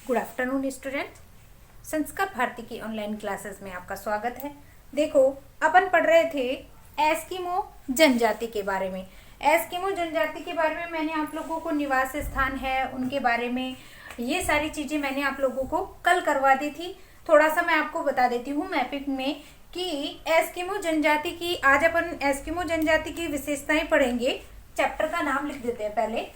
Good afternoon student. संस्कार भारती की online classes में आपका स्वागत है। देखो, अपन पढ़ रहे थे एस्किमो जनजाति के बारे में। एस्किमो जनजाति के बारे में मैंने आप लोगों को निवास स्थान है उनके बारे में ये सारी चीजें मैंने आप लोगों को कल करवा दी थी। थोड़ा सा मैं आपको बता देती हूँ मैपिंग में कि एस्किमो जनजाति की आज अपन एस्किमो जनजाति की विशेषताएं पढ़ेंगे। चैप्टर का नाम लिख देते हैं पहले।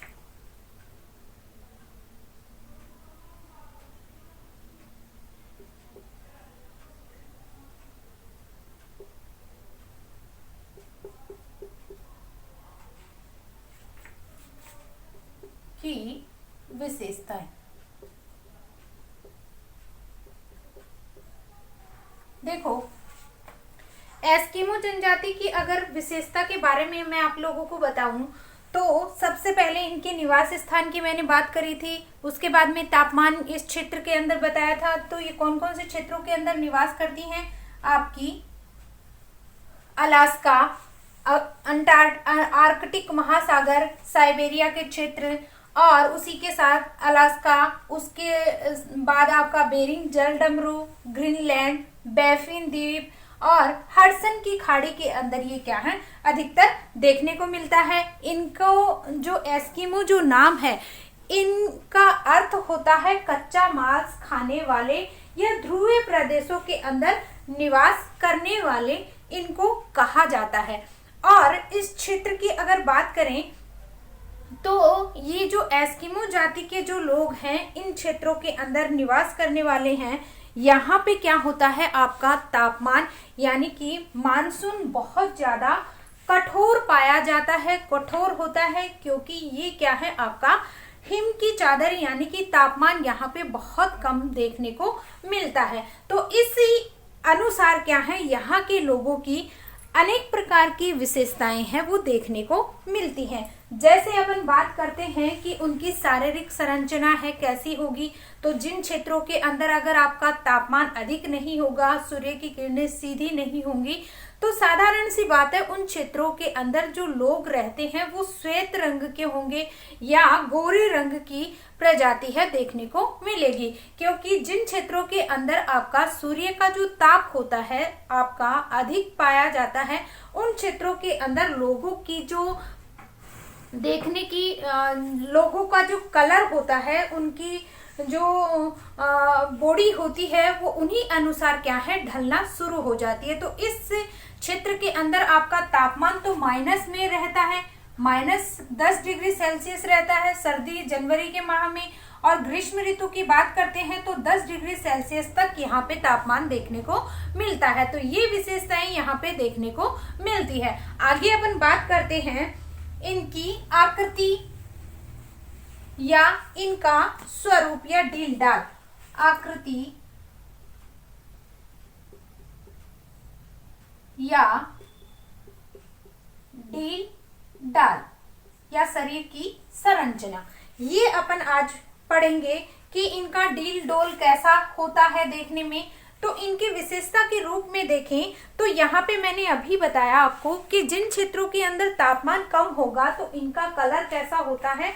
की विशेषताएं। देखो, एस्किमो जनजाति की अगर विशेषता के बारे में मैं आप लोगों को बताऊं तो सबसे पहले इनके निवास स्थान की मैंने बात करी थी। उसके बाद में तापमान इस क्षेत्र के अंदर बताया था। तो ये कौन कौन से क्षेत्रों के अंदर निवास करती हैं? आपकी अलास्का, आर्कटिक महासागर, साइबेरिया के क्षेत्र और उसी के साथ अलास्का, उसके बाद आपका बेरिंग जलडमरू, ग्रीनलैंड, बैफिन द्वीप और हडसन की खाड़ी के अंदर ये क्या है अधिकतर देखने को मिलता है। इनको जो एस्किमो जो नाम है इनका अर्थ होता है कच्चा मांस खाने वाले या ध्रुवीय प्रदेशों के अंदर निवास करने वाले इनको कहा जाता है। और इस क्षेत्र की अगर बात करें तो ये जो एस्किमो जाति के जो लोग हैं इन क्षेत्रों के अंदर निवास करने वाले हैं। यहाँ पे क्या होता है आपका तापमान यानी कि मानसून बहुत ज्यादा कठोर पाया जाता है, कठोर होता है क्योंकि ये क्या है आपका हिम की चादर यानी कि तापमान यहाँ पे बहुत कम देखने को मिलता है। तो इसी अनुसार क्या है यहाँ के लोगों की अनेक प्रकार की विशेषताएं हैं वो देखने को मिलती हैं। जैसे अपन बात करते हैं कि उनकी शारीरिक संरचना है कैसी होगी, तो जिन क्षेत्रों के अंदर अगर आपका तापमान अधिक नहीं होगा, सूर्य की किरणें सीधी नहीं होंगी, तो साधारण सी बात है उन क्षेत्रों के अंदर जो लोग रहते हैं वो श्वेत रंग के होंगे या गोरे रंग की प्रजाति है देखने को मिलेगी। क्योंकि जिन क्षेत्रों के अंदर आपका सूर्य का जो ताप होता है आपका अधिक पाया जाता है उन क्षेत्रों के अंदर लोगों की जो देखने की लोगों का जो कलर होता है उनकी जो बॉडी होती है वो उन्हीं अनुसार क्या है ढलना शुरू हो जाती है। तो इस क्षेत्र के अंदर आपका तापमान तो माइनस में रहता है, -10 डिग्री सेल्सियस रहता है सर्दी जनवरी के माह में, और ग्रीष्म ऋतु की बात करते हैं तो 10 डिग्री सेल्सियस तक यहाँ पे तापमान देखने को मिलता है। तो ये विशेषताएं यहाँ पे देखने को मिलती है। आगे अपन बात करते हैं इनकी आकृति या इनका स्वरूप या डीलडाल। आकृति या डीलडाल या शरीर की संरचना, ये अपन आज पढ़ेंगे कि इनका डील डोल कैसा होता है देखने में। तो इनकी विशेषता के रूप में देखें तो यहाँ पे मैंने अभी बताया आपको कि जिन क्षेत्रों के अंदर तापमान कम होगा तो इनका कलर कैसा होता है,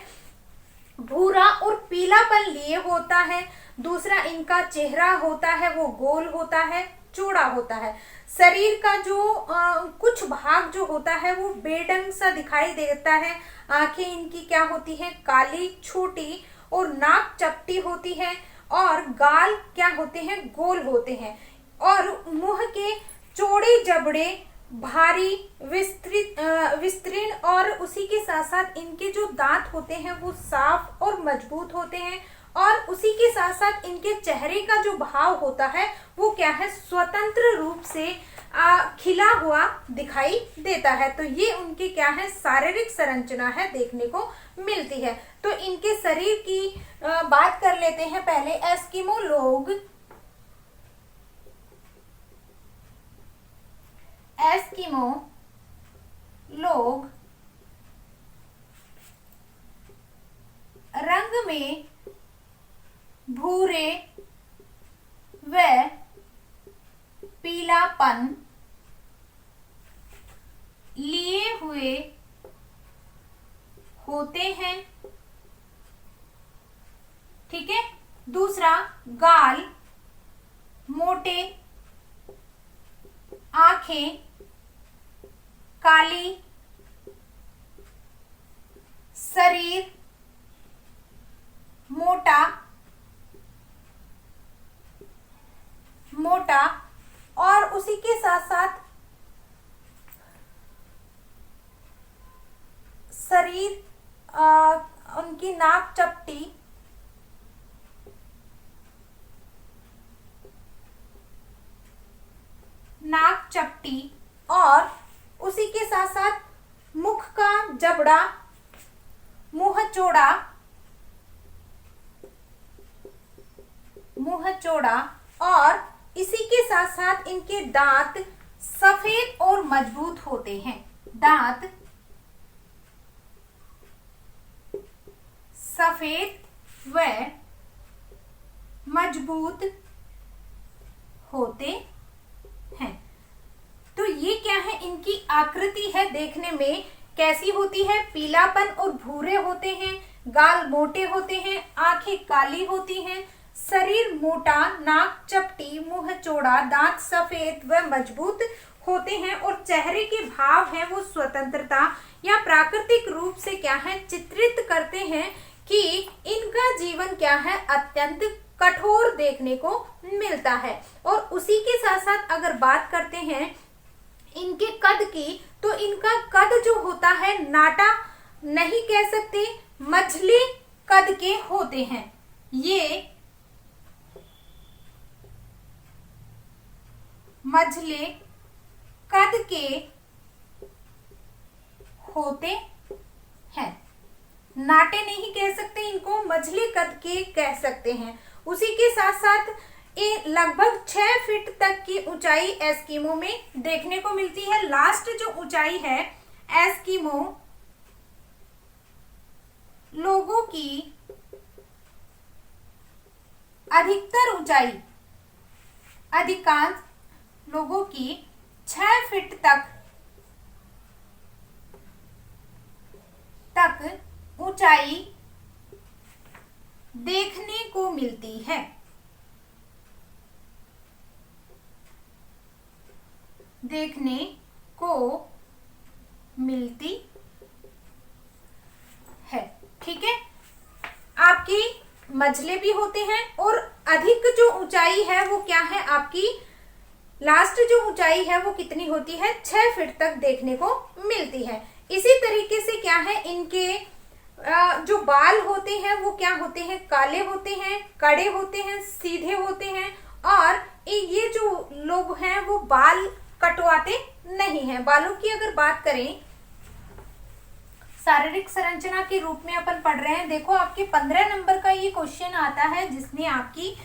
भूरा और पीलापन लिए होता है। दूसरा इनका चेहरा होता है वो गोल होता है, चौड़ा होता है। शरीर का जो कुछ भाग जो होता है वो बेढंग सा दिखाई देता है। आंखें इनकी क्या होती है काली छोटी और नाक चपटी होती है और गाल क्या होते हैं गोल होते हैं और मुंह के चौड़े जबड़े भारी विस्तीर्ण और उसी के साथ साथ इनके जो दांत होते हैं वो साफ और मजबूत होते हैं और उसी के साथ साथ इनके चेहरे का जो भाव होता है वो क्या है स्वतंत्र रूप से खिला हुआ दिखाई देता है। तो ये उनकी क्या है शारीरिक संरचना है देखने को मिलती है। तो इनके शरीर की बात कर लेते हैं पहले। एस्किमो लोग रंग में भूरे व पीलापन लिए हुए होते हैं। ठीक है, दूसरा, गाल मोटे, आंखें काली, शरीर मोटा मोटा, और उसी के साथ साथ शरीर उनकी नाक चपटी, नाक चपटी, और उसी के साथ साथ मुख का जबड़ा, मुंह चौड़ा, मुंह चौड़ा, और इसी के साथ साथ इनके दांत सफेद और मजबूत होते हैं। दांत सफेद व मजबूत होते हैं। तो ये क्या है, इनकी आकृति है, देखने में कैसी होती है, पीलापन और भूरे होते हैं, गाल मोटे होते हैं, आंखें काली होती हैं, शरीर मोटा, नाक चपटी, मुंह चौड़ा, दांत सफेद व मजबूत होते हैं, और चेहरे के भाव हैं वो स्वतंत्रता या प्राकृतिक रूप से क्या है, चित्रित करते हैं कि इनका जीवन क्या है, अत्यंत कठोर देखने को मिलता है। और उसी के साथ साथ अगर बात करते हैं इनके कद की, तो इनका कद जो होता है नाटा नहीं कह सकते, मझली कद के होते हैं। ये मझले कद के होते हैं, नाटे नहीं कह सकते, इनको मझले कद के कह सकते हैं। उसी के साथ साथ ये लगभग 6 फीट तक की ऊंचाई एस्किमो में देखने को मिलती है। लास्ट जो ऊंचाई है एस्किमो लोगों की अधिकतर ऊंचाई, अधिकांश लोगों की 6 फीट तक ऊंचाई देखने को मिलती है। देखने को मिलती है, ठीक है। आपकी मझले भी होते हैं, और अधिक जो ऊंचाई है वो क्या है, आपकी लास्ट जो ऊंचाई है वो कितनी होती है, 6 फीट तक देखने को मिलती है। इसी तरीके से क्या है, इनके जो बाल होते हैं वो क्या होते हैं, काले होते हैं, कड़े होते हैं, सीधे होते हैं, और ये जो लोग हैं वो बाल कटवाते नहीं हैं। बालों की अगर बात करें शारीरिक संरचना के रूप में अपन पढ़ रहे हैं, देखो आपके 15 नंबर का ये क्वेश्चन आता है जिसमें आपकी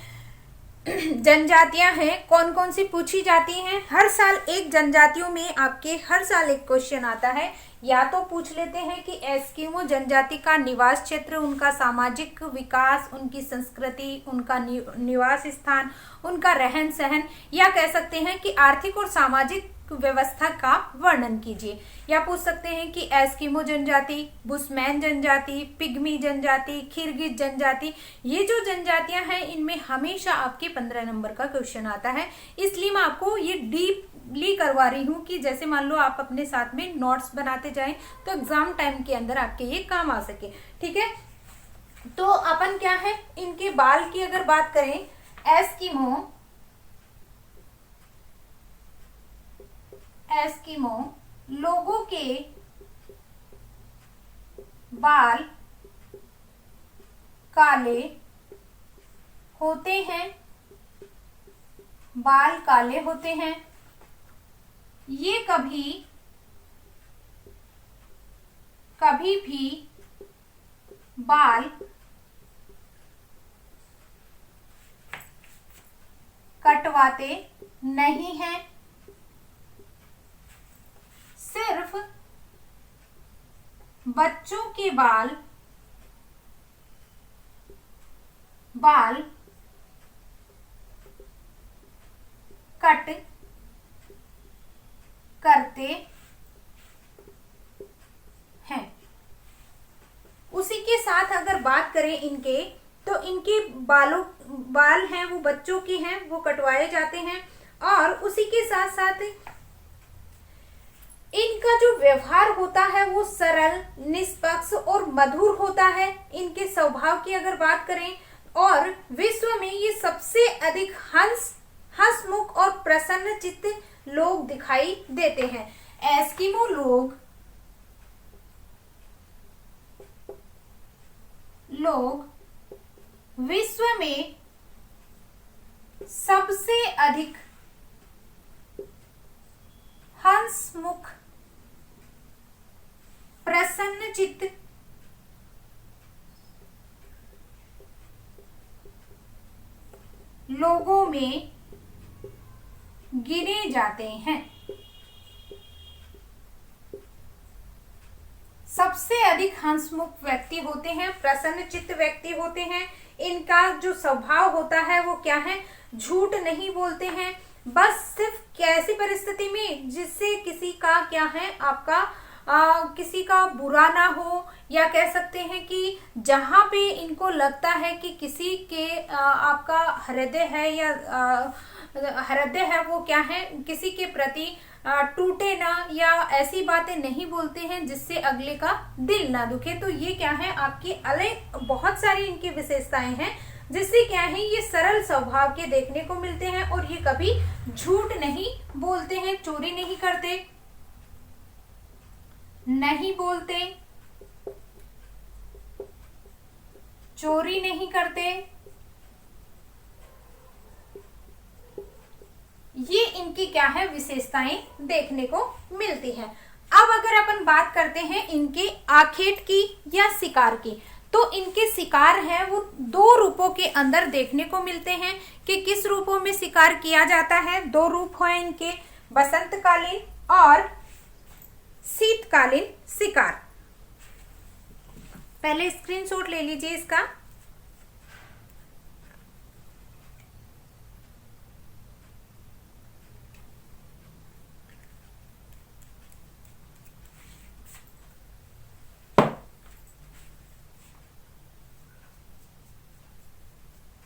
जनजातियां हैं कौन कौन सी पूछी जाती हैं। हर साल एक जनजातियों में आपके हर साल एक क्वेश्चन आता है। या तो पूछ लेते हैं कि एस्किमो जनजाति का निवास क्षेत्र, उनका सामाजिक विकास, उनकी संस्कृति, उनका निवास स्थान, उनका रहन सहन, या कह सकते हैं कि आर्थिक और सामाजिक व्यवस्था का वर्णन कीजिए। या पूछ सकते हैं कि एस्किमो जनजाति, बुशमैन जनजाति, पिग्मी जनजाति, किर्गिज जनजाति, ये जो जनजातियां हैं इनमें हमेशा आपके 15 नंबर का क्वेश्चन आता है। इसलिए मैं आपको ये डीपली करवा रही हूँ कि जैसे मान लो आप अपने साथ में नोट्स बनाते जाएं तो एग्जाम टाइम के अंदर आपके ये काम आ सके, ठीक है। तो अपन क्या है, इनके बाल की अगर बात करें, एस्किमो लोगों के बाल काले होते हैं, बाल काले होते हैं। ये कभी भी बाल कटवाते नहीं हैं, सिर्फ बच्चों के बाल कट करते हैं। उसी के साथ अगर बात करें इनके तो इनके बाल हैं वो बच्चों के हैं वो कटवाए जाते हैं। और उसी के साथ साथ इनका जो व्यवहार होता है वो सरल, निष्पक्ष और मधुर होता है। इनके स्वभाव की अगर बात करें, और विश्व में ये सबसे अधिक हंसमुख और प्रसन्नचित्त लोग दिखाई देते हैं। एस्किमो लोग विश्व में सबसे अधिक हंसमुख, प्रसन्नचित्त लोगों में गिने जाते हैं। सबसे अधिक हंसमुख व्यक्ति होते हैं, प्रसन्नचित्त व्यक्ति होते हैं। इनका जो स्वभाव होता है वो क्या है, झूठ नहीं बोलते हैं। बस सिर्फ कैसी परिस्थिति में जिससे किसी का क्या है, आपका किसी का बुरा ना हो, या कह सकते हैं कि जहां पे इनको लगता है कि किसी के आपका हृदय है या हृदय है वो क्या है, किसी के प्रति टूटे ना, या ऐसी बातें नहीं बोलते हैं जिससे अगले का दिल ना दुखे। तो ये क्या है, आपकी अलग बहुत सारी इनकी विशेषताएं हैं जिससे क्या है, ये सरल स्वभाव के देखने को मिलते हैं। और ये कभी झूठ नहीं बोलते हैं, चोरी नहीं करते, नहीं बोलते, चोरी नहीं करते। ये इनकी क्या है, विशेषताएं देखने को मिलती हैं। अब अगर अपन बात करते हैं इनके आखेट की या शिकार की, तो इनके शिकार हैं वो दो रूपों के अंदर देखने को मिलते हैं। कि किस रूपों में शिकार किया जाता है, दो रूप हैं इनके, बसंतकालीन और शीतकालीन शिकार। पहले स्क्रीनशॉट ले लीजिए इसका।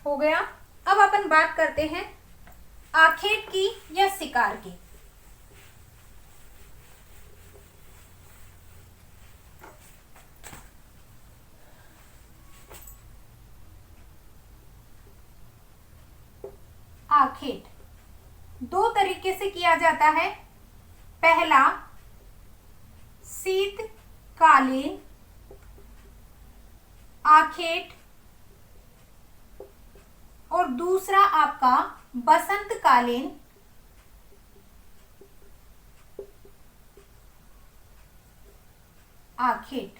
हो गया। अब अपन बात करते हैं आखेट की या शिकार की। आखेट दो तरीके से किया जाता है। पहला शीतकालीन आखेट और दूसरा आपका बसंतकालीन आखेट।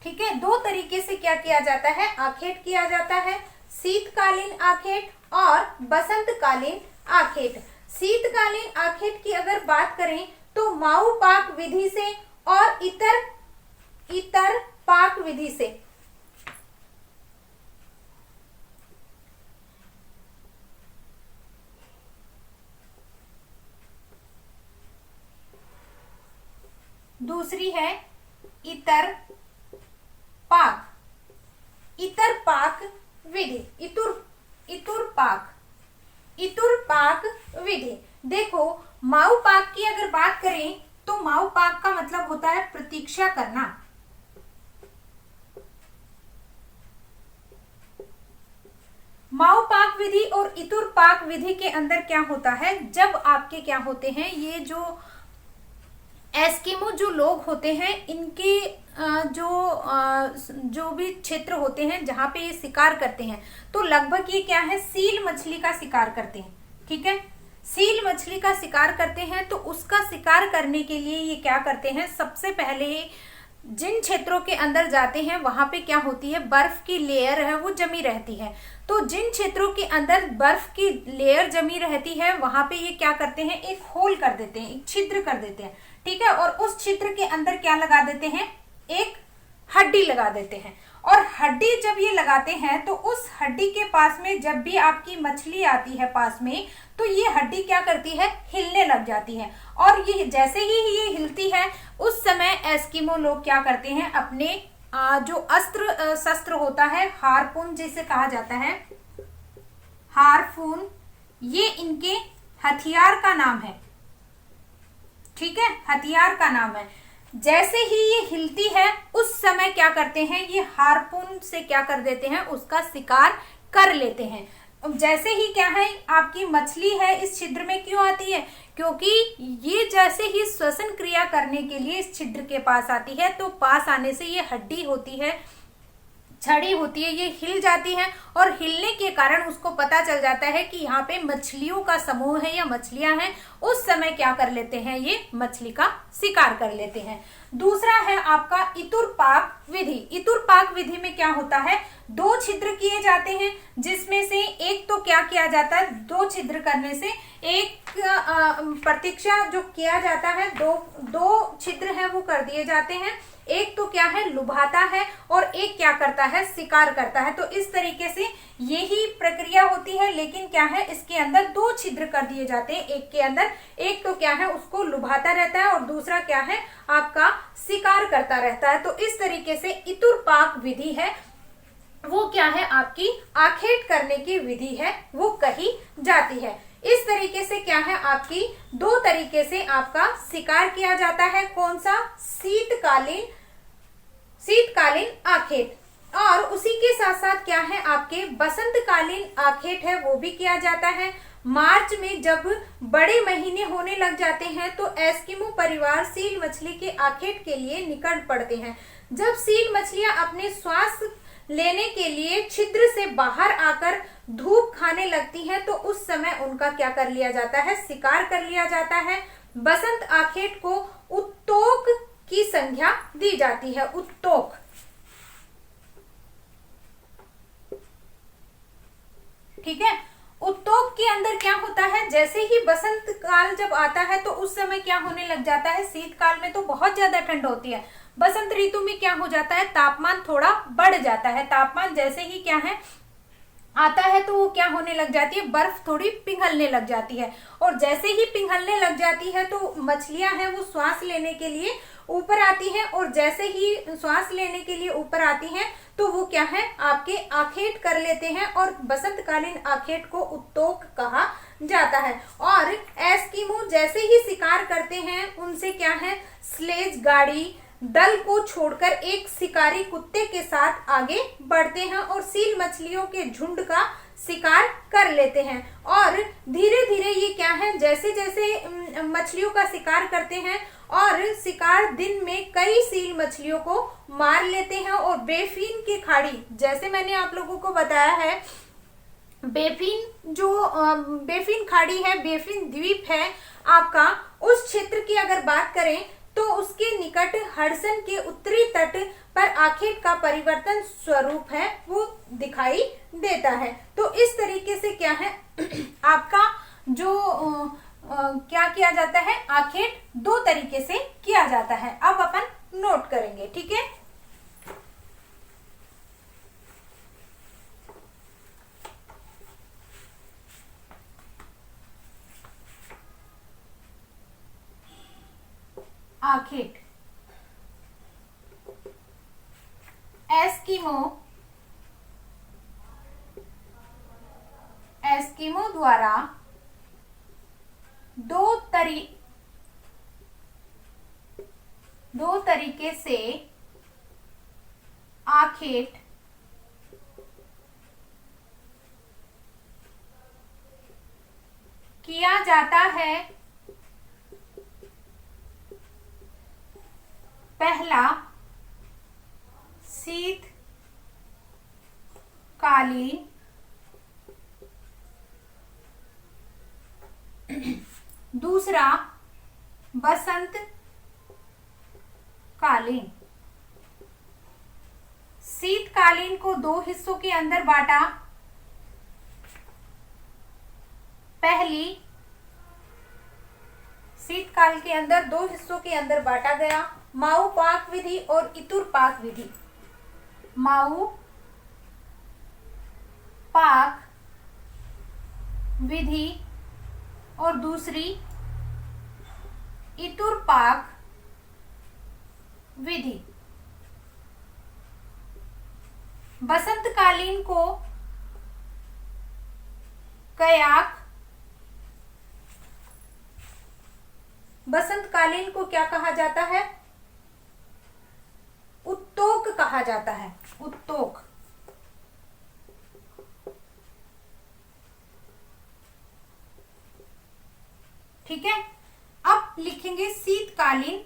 ठीक है, दो तरीके से क्या किया जाता है, आखेट किया जाता है। शीतकालीन आखेट और बसंतकालीन आखेट। शीतकालीन आखेट की अगर बात करें तो माऊ पाक विधि से और इतर पाक विधि से। दूसरी है इतर पाक विधि, इतुर पाक विधि। देखो, माऊ पाक की अगर बात करें तो माऊ पाक का मतलब होता है प्रतीक्षा करना। माऊ पाक विधि और इतुर पाक विधि के अंदर क्या होता है, जब आपके क्या होते हैं, ये जो एस्किमो जो लोग होते हैं, इनके जो भी क्षेत्र होते हैं जहां पे ये शिकार करते हैं, तो लगभग ये क्या है, सील मछली का शिकार करते हैं। ठीक है, सील मछली का शिकार करते हैं। तो उसका शिकार करने के लिए ये क्या करते हैं, सबसे पहले जिन क्षेत्रों के अंदर जाते हैं वहां पे क्या होती है, बर्फ की लेयर है वो जमी रहती है। तो जिन क्षेत्रों के अंदर बर्फ की लेयर जमी रहती है वहां पे ये क्या करते हैं, एक होल कर देते हैं, एक छिद्र कर देते हैं। ठीक है, और उस छिद्र के अंदर क्या लगा देते हैं, एक हड्डी लगा देते हैं। और हड्डी जब ये लगाते हैं तो उस हड्डी के पास में जब भी आपकी मछली आती है पास में, तो ये हड्डी क्या करती है, हिलने लग जाती है। और ये जैसे ही ये हिलती है उस समय एस्किमो लोग क्या करते हैं, अपने जो अस्त्र शस्त्र होता है, हारपून जिसे कहा जाता है, हारपून, ये इनके हथियार का नाम है। ठीक है, हथियार का नाम है। जैसे ही ये हिलती है उस समय क्या करते हैं, ये हारपून से क्या कर देते हैं, उसका शिकार कर लेते हैं। जैसे ही क्या है, आपकी मछली है इस छिद्र में क्यों आती है, क्योंकि ये जैसे ही श्वसन क्रिया करने के लिए इस छिद्र के पास आती है, तो पास आने से ये हड्डी होती है, छड़ी होती है, ये हिल जाती है और हिलने के कारण उसको पता चल जाता है कि यहाँ पे मछलियों का समूह है या मछलियां हैं। उस समय क्या कर लेते हैं, ये मछली का शिकार कर लेते हैं। दूसरा है आपका इतुरपाक विधि। इतुरपाक विधि में क्या होता है, दो छिद्र किए जाते हैं, जिसमें से एक तो क्या किया जाता है, दो छिद्र करने से एक प्रतीक्षा जो किया जाता है, दो छिद्र है वो कर दिए जाते हैं। एक तो क्या है, लुभाता है और एक क्या करता है, शिकार करता है। तो इस तरीके से यही प्रक्रिया होती है, लेकिन क्या है, इसके अंदर दो छिद्र कर दिए जाते हैं। एक के अंदर एक तो क्या है, उसको लुभाता रहता है और दूसरा क्या है, आपका शिकार करता रहता है। तो इस तरीके से इतुरपाक विधि है वो क्या है, आपकी आखेट करने की विधि है वो कही जाती है। इस तरीके से क्या है, आपकी दो तरीके से आपका शिकार किया जाता है। कौन सा, शीतकालीन आखेट, और उसी के साथ साथ क्या है, आपके बसंतकालीन आखेट है वो भी किया जाता है। मार्च में जब बड़े महीने होने लग जाते हैं तो एस्किमो परिवार सील मछली के आखेट के लिए निकल पड़ते हैं। जब सील मछलियां अपने श्वास लेने के लिए छिद्र से बाहर आकर धूप खाने लगती हैं, तो उस समय उनका क्या कर लिया जाता है, शिकार कर लिया जाता है। बसंत आखेट को उत्तोक की संज्ञा दी जाती है। उत्तोक, ठीक है। उत्तोक के अंदर क्या होता है, जैसे ही बसंत काल जब आता है तो उस समय क्या होने लग जाता है, शीतकाल में तो बहुत ज्यादा ठंड होती है, बसंत ऋतु में क्या हो जाता है, तापमान थोड़ा बढ़ जाता है। तापमान जैसे ही क्या है आता है तो वो क्या होने लग जाती है, बर्फ थोड़ी पिघलने लग जाती है, और जैसे ही पिघलने लग जाती है तो मछलियां हैं वो श्वास लेने के लिए ऊपर आती हैं, और जैसे ही श्वास लेने के लिए ऊपर आती हैं तो वो क्या है, आपके आखेट कर लेते हैं, और बसंतकालीन आखेट को उत्तोक कहा जाता है। और एस्किमो जैसे ही शिकार करते हैं उनसे क्या है, स्लेज गाड़ी दल को छोड़कर एक शिकारी कुत्ते के साथ आगे बढ़ते हैं और सील मछलियों के झुंड का शिकार कर लेते हैं। और धीरे धीरे ये क्या है, जैसे जैसे मछलियों का शिकार करते हैं और शिकार दिन में कई सील मछलियों को मार लेते हैं, और बेफिन की खाड़ी, जैसे मैंने आप लोगों को बताया है, बेफिन खाड़ी है, बेफिन द्वीप है आपका, उस क्षेत्र की अगर बात करें तो उसके निकट हडसन के उत्तरी तट पर आखेट का परिवर्तन स्वरूप है वो दिखाई देता है। तो इस तरीके से क्या है, आपका जो क्या किया जाता है, आखेट दो तरीके से किया जाता है। अब अपन नोट करेंगे, ठीक है। आखेट, एस्किमो द्वारा दो तरीके से आखेट किया जाता है। पहला, शीतकालीन, दूसरा बसंतकालीन। शीतकालीन को दो हिस्सों के अंदर बांटा। पहली, शीतकाल के अंदर दो हिस्सों के अंदर बांटा गया, माऊ पाक विधि और इतुर पाक विधि। माऊ पाक विधि और दूसरी इतुर पाक विधि। बसंतकालीन को कयाक, बसंतकालीन को क्या कहा जाता है? उत्तोक कहा जाता है, उत्तोक। ठीक है। अब लिखेंगे शीतकालीन,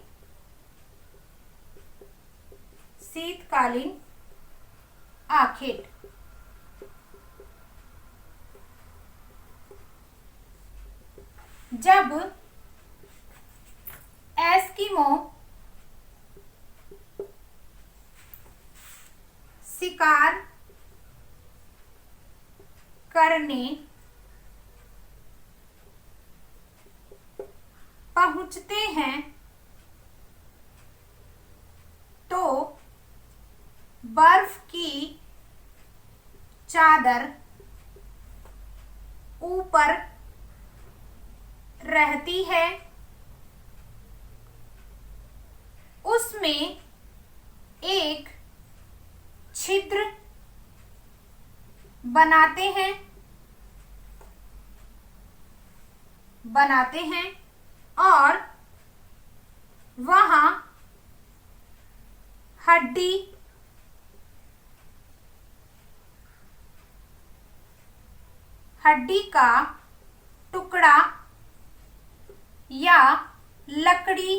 शीतकालीन आखेट। जब एस्किमो शिकार करने पहुंचते हैं तो बर्फ की चादर ऊपर रहती है, उसमें एक छिद्र बनाते हैं, और वहां हड्डी का टुकड़ा या लकड़ी,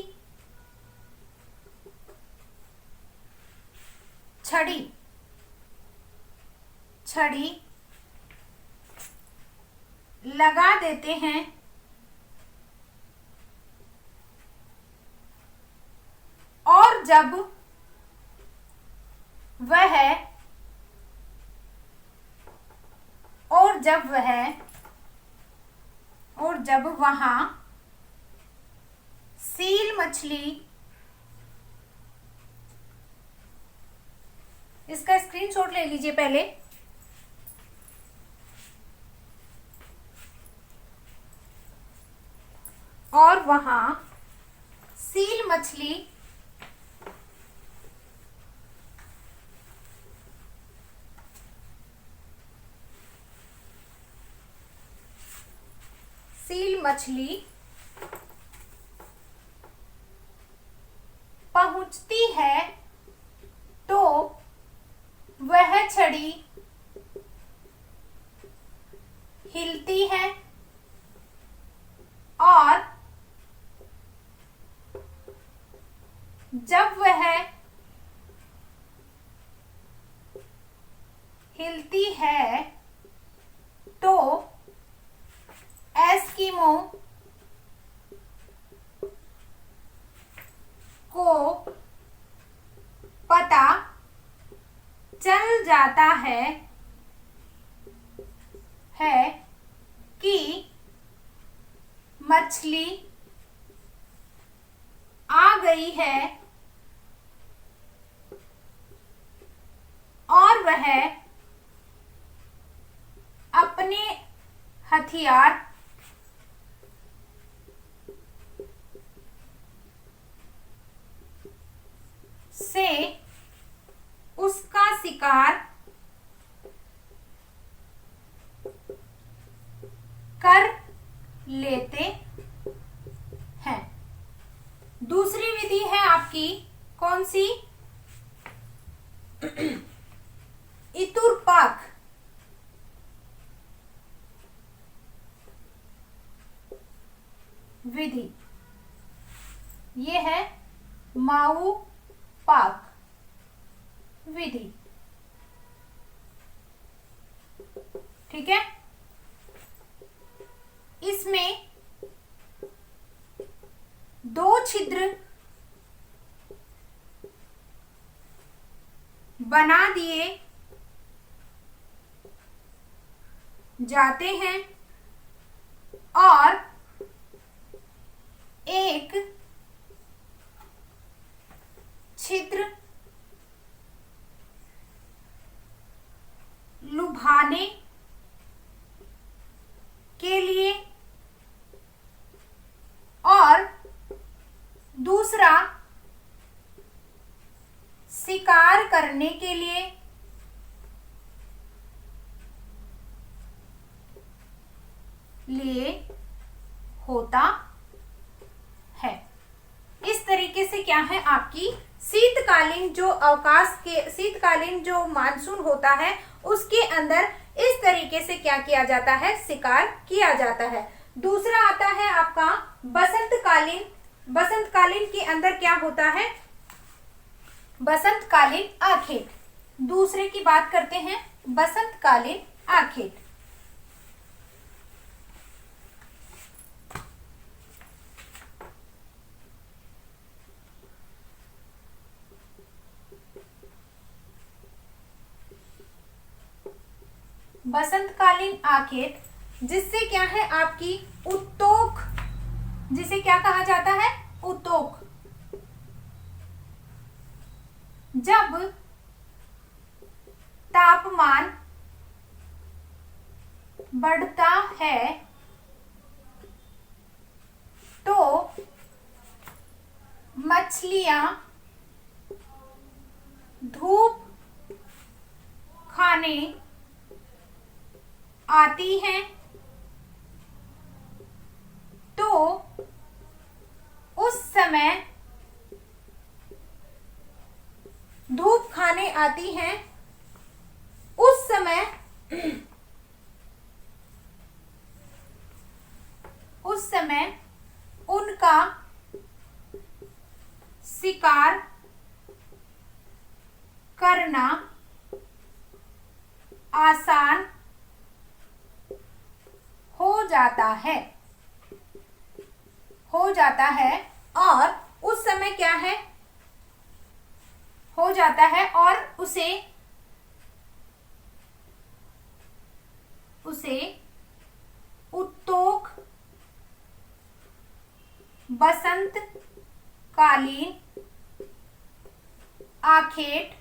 छड़ी लगा देते हैं, और जब वहां सील मछली, इसका स्क्रीनशॉट ले लीजिए पहले। और वहां सील मछली पहुंचती है तो वह छड़ी हिलती है, और जब वह हिलती है तो एस्किमो को पता चल जाता है कि मछली आ गई है, और वह अपने हथियार से उसका शिकार कर लेते हैं। दूसरी विधि है आपकी कौन सी? इतुरपाक विधि, ये है माऊ पाक विधि। ठीक है। इसमें 2 छिद्र बना दिए जाते हैं, और एक छिद्र लुभाने के लिए और दूसरा शिकार करने के लिए लिए होता है। इस तरीके से क्या है, आपकी शीतकालीन जो मानसून होता है उसके अंदर इस तरीके से क्या किया जाता है, शिकार किया जाता है। दूसरा आता है आपका बसंतकालीन। बसंतकालीन के अंदर क्या होता है, बसंतकालीन आखेट। दूसरे की बात करते हैं, बसंतकालीन आखेट। बसंतकालीन आखेट जिससे क्या है, आपकी उत्तोक, जिसे क्या कहा जाता है, उत्तोक। जब तापमान बढ़ता है तो मछलियां धूप खाने आती हैं, तो उस समय धूप खाने आती हैं, उस समय उनका शिकार करना आसान हो जाता है और उस समय क्या है, हो जाता है और उसे उत्तोक बसंतकालीन आखेट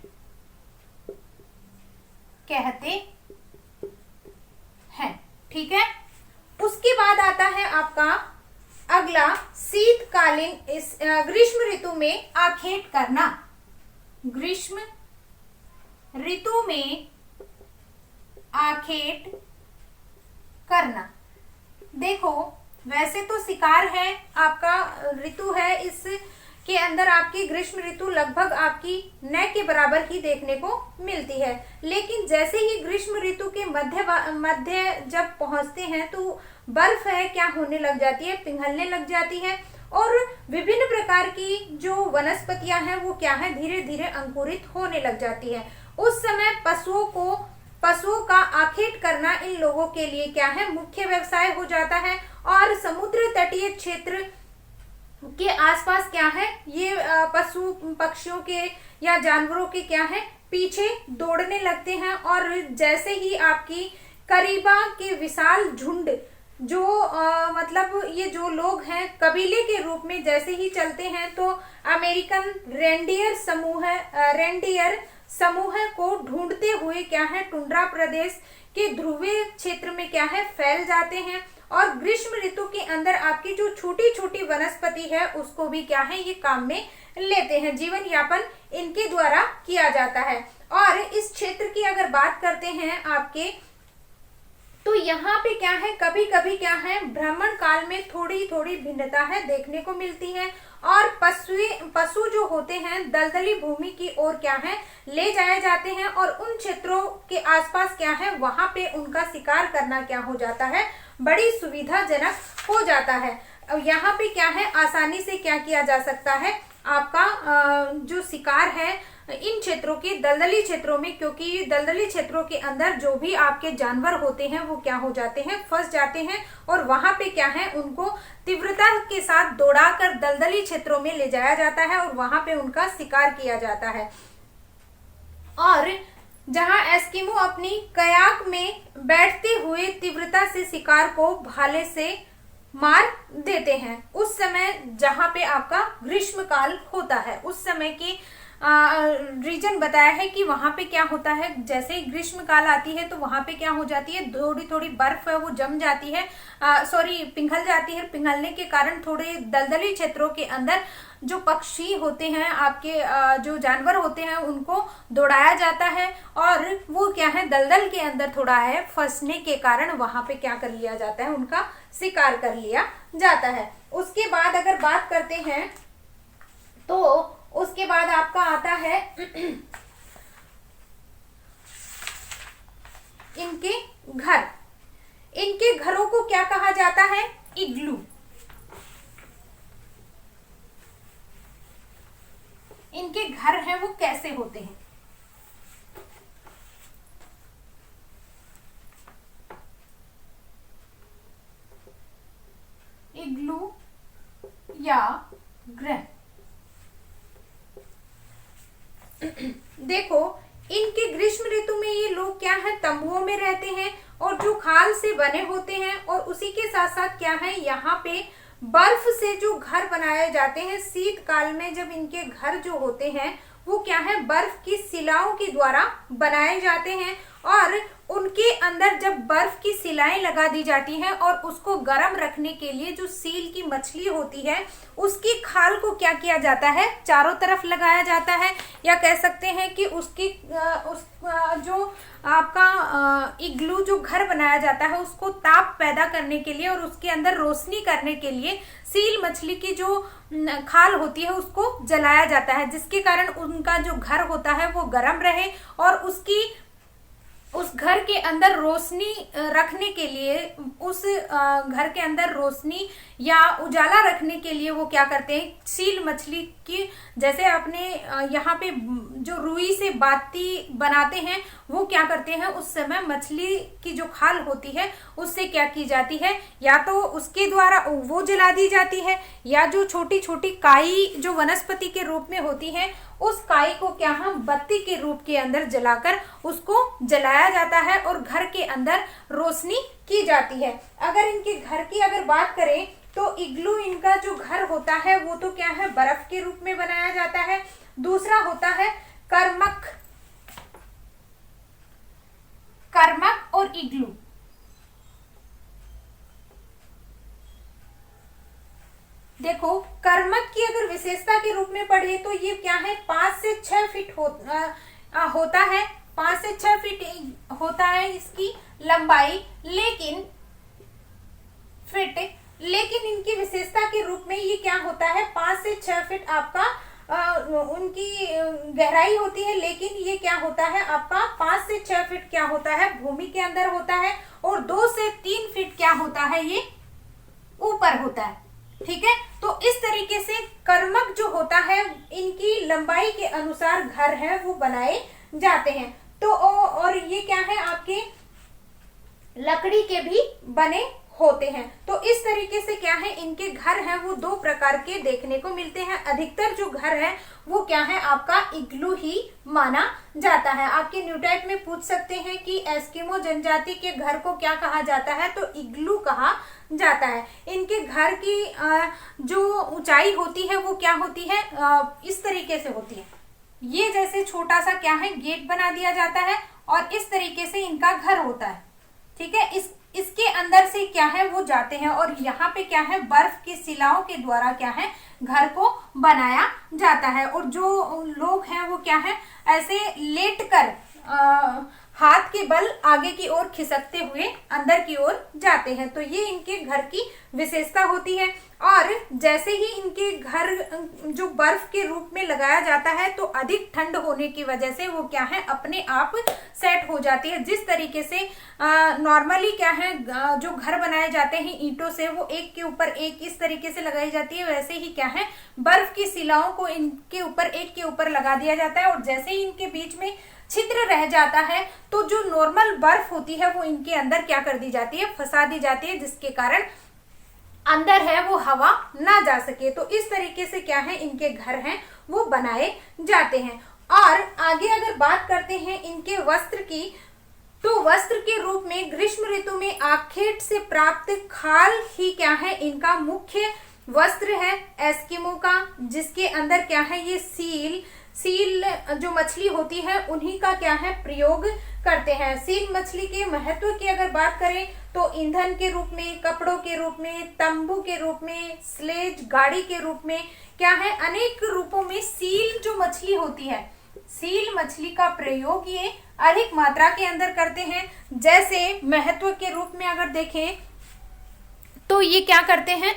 कहते हैं। ठीक है, उसके बाद आता है आपका अगला शीतकालीन, इस ग्रीष्म ऋतु में आखेट करना। ग्रीष्म ऋतु में आखेट करना। देखो वैसे तो शिकार है, आपका ऋतु है, इसके अंदर आपकी ग्रीष्म ऋतु लगभग आपकी न के बराबर ही देखने को मिलती है, लेकिन जैसे ही ग्रीष्म ऋतु के मध्य जब पहुंचते हैं तो बर्फ है क्या होने लग जाती है, पिघलने लग जाती है और विभिन्न प्रकार की जो वनस्पतियां हैं वो क्या है, धीरे धीरे अंकुरित होने लग जाती है। उस समय पशुओं का आखेट करना इन लोगों के लिए क्या है, मुख्य व्यवसाय हो जाता है और समुद्र तटीय क्षेत्र के आसपास क्या है, ये पशु पक्षियों के या जानवरों के क्या है, पीछे दौड़ने लगते हैं और जैसे ही आपकी करीबा के विशाल झुंड जो मतलब ये जो लोग हैं कबीले के रूप में जैसे ही चलते हैं तो अमेरिकन रेंडियर समूह को ढूंढते हुए क्या है, टुंड्रा प्रदेश के ध्रुवीय क्षेत्र में क्या है, फैल जाते हैं और ग्रीष्म ऋतु के अंदर आपकी जो छोटी छोटी वनस्पति है उसको भी क्या है, ये काम में लेते हैं, जीवन यापन इनके द्वारा किया जाता है। और इस क्षेत्र की अगर बात करते हैं आपके, तो यहाँ पे क्या है, कभी कभी क्या है, भ्रमण काल में थोड़ी थोड़ी भिन्नता है देखने को मिलती है और पशु जो होते हैं दलदली भूमि की ओर क्या है, ले जाए जाते हैं और उन क्षेत्रों के आसपास क्या है, वहां पे उनका शिकार करना क्या हो जाता है, बड़ी सुविधाजनक हो जाता है। यहाँ पे क्या है, आसानी से क्या किया जा सकता है, आपका जो शिकार है इन क्षेत्रों के दलदली क्षेत्रों में, क्योंकि दलदली क्षेत्रों के अंदर जो भी आपके जानवर होते हैं वो क्या हो जाते हैं, फंस जाते हैं और वहां पे क्या है, उनको तीव्रता के साथ दौड़ाकर दलदली क्षेत्रों में ले जाया जाता है और वहां पे उनका शिकार किया जाता है। और जहां एस्किमो अपनी कयाक में बैठते हुए तीव्रता से शिकार को भाले से मार देते हैं, उस समय जहां पे आपका ग्रीष्म काल होता है, उस समय की रीजन बताया है कि वहां पे क्या होता है, जैसे ही ग्रीष्म काल आती है तो वहां पे क्या हो जाती है, थोड़ी थोड़ी बर्फ है वो जम जाती है, पिघल जाती है। पिघलने के कारण थोड़े दलदली क्षेत्रों के अंदर जो पक्षी होते हैं, आपके जो जानवर होते हैं, उनको दौड़ाया जाता है और वो क्या है, दलदल के अंदर थोड़ा है फंसने के कारण वहां पे क्या कर लिया जाता है, उनका शिकार कर लिया जाता है। उसके बाद अगर बात करते हैं तो उसके बाद आपका आता है इनके घर। इनके घरों को क्या कहा जाता है, इग्लू। इनके घर हैं वो कैसे होते हैं, इग्लू या ग्रह। देखो, इनके ग्रीष्म ऋतु में ये लोग क्या है, तंबुओं में रहते हैं और जो खाल से बने होते हैं, और उसी के साथ साथ क्या है, यहाँ पे बर्फ से जो घर बनाए जाते हैं। शीतकाल में जब इनके घर जो होते हैं वो क्या है, बर्फ की शिलाओं के द्वारा बनाए जाते हैं और उनके अंदर जब बर्फ की शिलाएं लगा दी जाती हैं और उसको गर्म रखने के लिए जो सील की मछली होती है उसकी खाल को क्या किया जाता है, चारों तरफ लगाया जाता है, या कह सकते हैं कि उसकी जो आपका इग्लू जो घर बनाया जाता है उसको ताप पैदा करने के लिए और उसके अंदर रोशनी करने के लिए सील मछली की जो खाल होती है उसको जलाया जाता है, जिसके कारण उनका जो घर होता है वो गर्म रहे और उस घर के अंदर रोशनी रखने के लिए, उस घर के अंदर रोशनी या उजाला रखने के लिए वो क्या करते हैं, सील मछली की, जैसे आपने यहाँ पे जो रुई से बाती बनाते हैं वो क्या करते हैं, उस समय मछली की जो खाल होती है उससे क्या की जाती है, या तो उसके द्वारा वो जला दी जाती है, या जो छोटी छोटी काई जो वनस्पति के रूप में होती है उस काई को क्या हम बत्ती के रूप के अंदर जलाकर उसको जलाया जाता है और घर के अंदर रोशनी की जाती है। अगर इनके घर की अगर बात करें तो इग्लू, इनका जो घर होता है वो तो क्या है, बर्फ के रूप में बनाया जाता है। दूसरा होता है कर्मक। कर्मक और इग्लू, देखो कर्मक की अगर विशेषता के रूप में पढ़े तो ये क्या है, 5 से 6 फीट होता है, 5 से 6 फीट होता है इसकी लंबाई, लेकिन इनकी विशेषता के रूप में ये क्या होता है, 5 से 6 फीट आपका उनकी गहराई होती है, लेकिन ये क्या होता है आपका 5 से 6 फीट क्या होता है, भूमि के अंदर होता है, और 2 से 3 फीट क्या होता है, ये ऊपर होता है। ठीक है, तो इस तरीके से कर्मक जो होता है इनकी लंबाई के अनुसार घर है वो बनाए जाते हैं। तो और ये क्या है, आपके लकड़ी के भी बने होते हैं। तो इस तरीके से क्या है, इनके घर हैं वो 2 प्रकार के देखने को मिलते हैं। अधिकतर जो घर है वो क्या है, आपका इग्लू ही माना जाता है। आपके न्यूटाइप में पूछ सकते हैं कि एस्किमो जनजाति के घर को क्या कहा जाता है, तो इग्लू कहा जाता है। इनके घर की जो ऊंचाई होती है वो क्या होती है, इस तरीके से होती है। ये जैसे छोटा सा क्या है, गेट बना दिया जाता है और इस तरीके से इनका घर होता है। ठीक है, इसके अंदर से क्या है वो जाते हैं और यहाँ पे क्या है, बर्फ की शिलाओं के द्वारा क्या है, घर को बनाया जाता है। और जो लोग हैं वो क्या है, ऐसे लेटकर हाथ के बल आगे की ओर खिसकते हुए अंदर की ओर जाते हैं। तो ये इनके घर की विशेषता होती है। और जैसे ही इनके घर जो बर्फ के रूप में लगाया जाता है तो अधिक ठंड होने की वजह से वो क्या है, अपने आप सेट हो जाती है। जिस तरीके से नॉर्मली क्या है, जो घर बनाए जाते हैं ईंटों से, वो एक के ऊपर एक इस तरीके से लगाई जाती है, वैसे ही क्या है, बर्फ की शिलाओं को इनके ऊपर एक के ऊपर लगा दिया जाता है। और जैसे ही इनके बीच में छिद्र रह जाता है तो जो नॉर्मल बर्फ होती है वो इनके अंदर क्या कर दी जाती है, फंसा दी जाती है, जिसके कारण अंदर है वो हवा ना जा सके। तो इस तरीके से क्या है, इनके घर हैं वो बनाए जाते हैं। और आगे अगर बात करते हैं इनके वस्त्र की, तो वस्त्र के रूप में ग्रीष्म ऋतु में आखेट से प्राप्त खाल ही क्या है, इनका मुख्य वस्त्र है एस्किमो का, जिसके अंदर क्या है, ये सील सील जो मछली होती है उन्हीं का क्या है प्रयोग करते हैं। सील मछली के महत्व की अगर बात करें तो ईंधन के रूप में, कपड़ों के रूप में, तंबू के रूप में, स्लेज गाड़ी के रूप में, क्या है अनेक रूपों में सील जो मछली होती है, सील मछली का प्रयोग ये अधिक मात्रा के अंदर करते हैं। जैसे महत्व के रूप में अगर देखें तो ये क्या करते हैं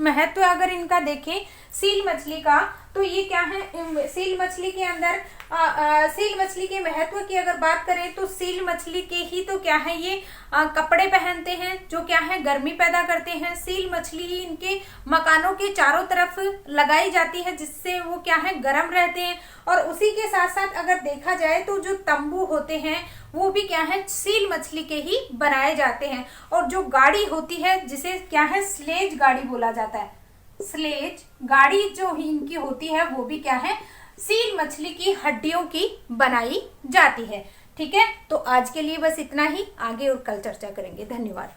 महत्व अगर इनका देखें सील मछली का, तो ये क्या है सील मछली के अंदर सील मछली के महत्व की अगर बात करें तो सील मछली के ही तो क्या है ये कपड़े पहनते हैं जो क्या है गर्मी पैदा करते हैं। सील मछली ही इनके मकानों के चारों तरफ लगाई जाती है जिससे वो क्या है गर्म रहते हैं। और उसी के साथ साथ अगर देखा जाए तो जो तंबू होते हैं वो भी क्या है सील मछली के ही बनाए जाते हैं। और जो गाड़ी होती है जिसे क्या है स्लेज गाड़ी बोला जाता है, स्लेज गाड़ी जो इनकी होती है वो भी क्या है सील मछली की हड्डियों की बनाई जाती है। ठीक है, तो आज के लिए बस इतना ही, आगे और कल चर्चा करेंगे। धन्यवाद।